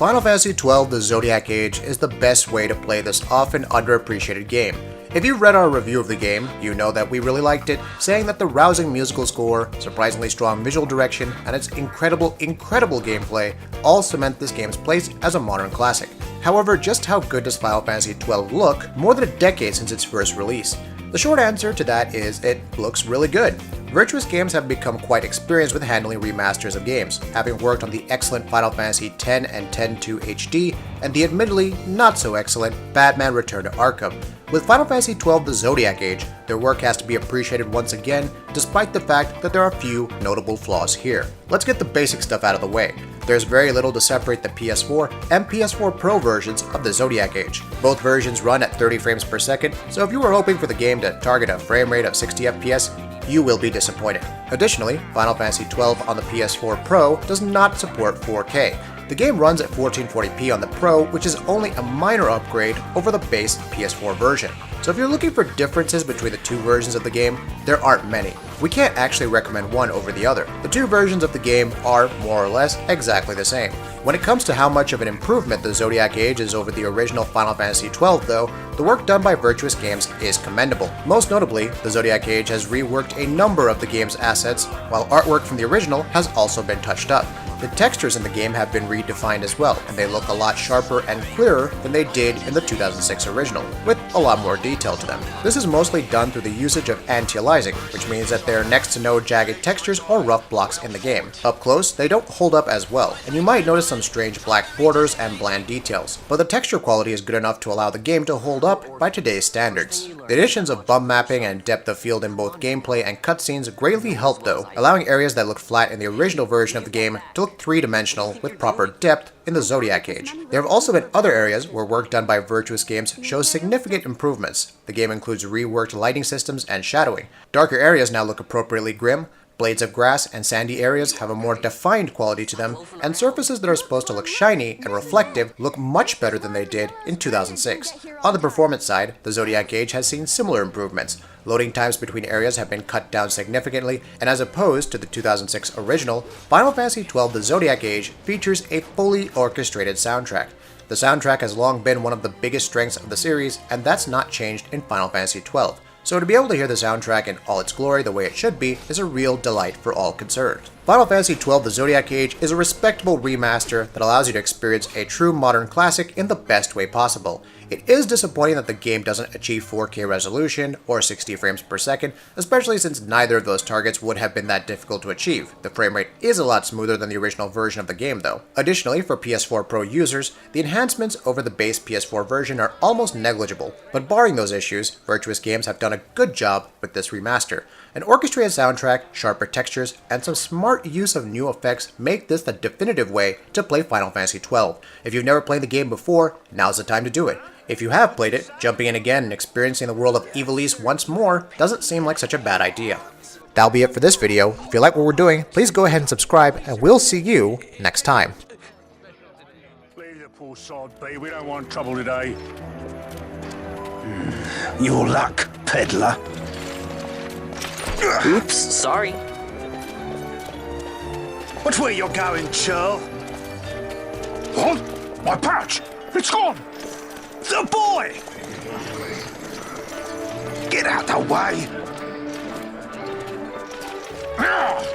Final Fantasy XII The Zodiac Age is the best way to play this often underappreciated game. If you've read our review of the game, you know that we really liked it, saying that the rousing musical score, surprisingly strong visual direction, and its incredible gameplay all cement this game's place as a modern classic. However, just how good does Final Fantasy XII look more than a decade since its first release? The short answer to that is it looks really good. Virtuous Games have become quite experienced with handling remasters of games, having worked on the excellent Final Fantasy X and X-2 HD, and the admittedly not so excellent Batman Return to Arkham. With Final Fantasy XII The Zodiac Age, their work has to be appreciated once again, despite the fact that there are a few notable flaws here. Let's get the basic stuff out of the way. There's very little to separate the PS4 and PS4 Pro versions of the Zodiac Age. Both versions run at 30 frames per second, so if you were hoping for the game to target a frame rate of 60 FPS, you will be disappointed. Additionally, Final Fantasy XII on the PS4 Pro does not support 4K. The game runs at 1440p on the Pro, which is only a minor upgrade over the base PS4 version. So if you're looking for differences between the two versions of the game, there aren't many. We can't actually recommend one over the other. The two versions of the game are, more or less, exactly the same. When it comes to how much of an improvement the Zodiac Age is over the original Final Fantasy XII though, the work done by Virtuous Games is commendable. Most notably, the Zodiac Age has reworked a number of the game's assets, while artwork from the original has also been touched up. The textures in the game have been redefined as well, and they look a lot sharper and clearer than they did in the 2006 original, with a lot more detail to them. This is mostly done through the usage of anti-aliasing, which means that there are next to no jagged textures or rough blocks in the game. Up close, they don't hold up as well, and you might notice some strange black borders and bland details, but the texture quality is good enough to allow the game to hold up by today's standards. The additions of bump mapping and depth of field in both gameplay and cutscenes greatly help though, allowing areas that looked flat in the original version of the game to look three-dimensional with proper depth in the Zodiac Age. There have also been other areas where work done by Virtuous Games shows significant improvements. The game includes reworked lighting systems and shadowing. Darker areas now look appropriately grim, blades of grass and sandy areas have a more defined quality to them, and surfaces that are supposed to look shiny and reflective look much better than they did in 2006. On the performance side, the Zodiac Age has seen similar improvements. Loading times between areas have been cut down significantly, and as opposed to the 2006 original, Final Fantasy XII The Zodiac Age features a fully orchestrated soundtrack. The soundtrack has long been one of the biggest strengths of the series, and that's not changed in Final Fantasy XII. So to be able to hear the soundtrack in all its glory the way it should be is a real delight for all concerned. Final Fantasy XII The Zodiac Age is a respectable remaster that allows you to experience a true modern classic in the best way possible. It is disappointing that the game doesn't achieve 4K resolution or 60 frames per second, especially since neither of those targets would have been that difficult to achieve. The frame rate is a lot smoother than the original version of the game though. Additionally, for PS4 Pro users, the enhancements over the base PS4 version are almost negligible, but barring those issues, Virtuous Games have done a good job with this remaster. An orchestrated soundtrack, sharper textures, and some smart use of new effects make this the definitive way to play Final Fantasy XII. If you've never played the game before, now's the time to do it. If you have played it, jumping in again and experiencing the world of Ivalice once more doesn't seem like such a bad idea. That'll be it for this video. If you like what we're doing, please go ahead and subscribe, and we'll see you next time. Leave the poor sod be, we don't want trouble today. Your luck, peddler. Oops, sorry. Watch where you're going, churl. What? My pouch! It's gone! The boy! Get out the way! Oh!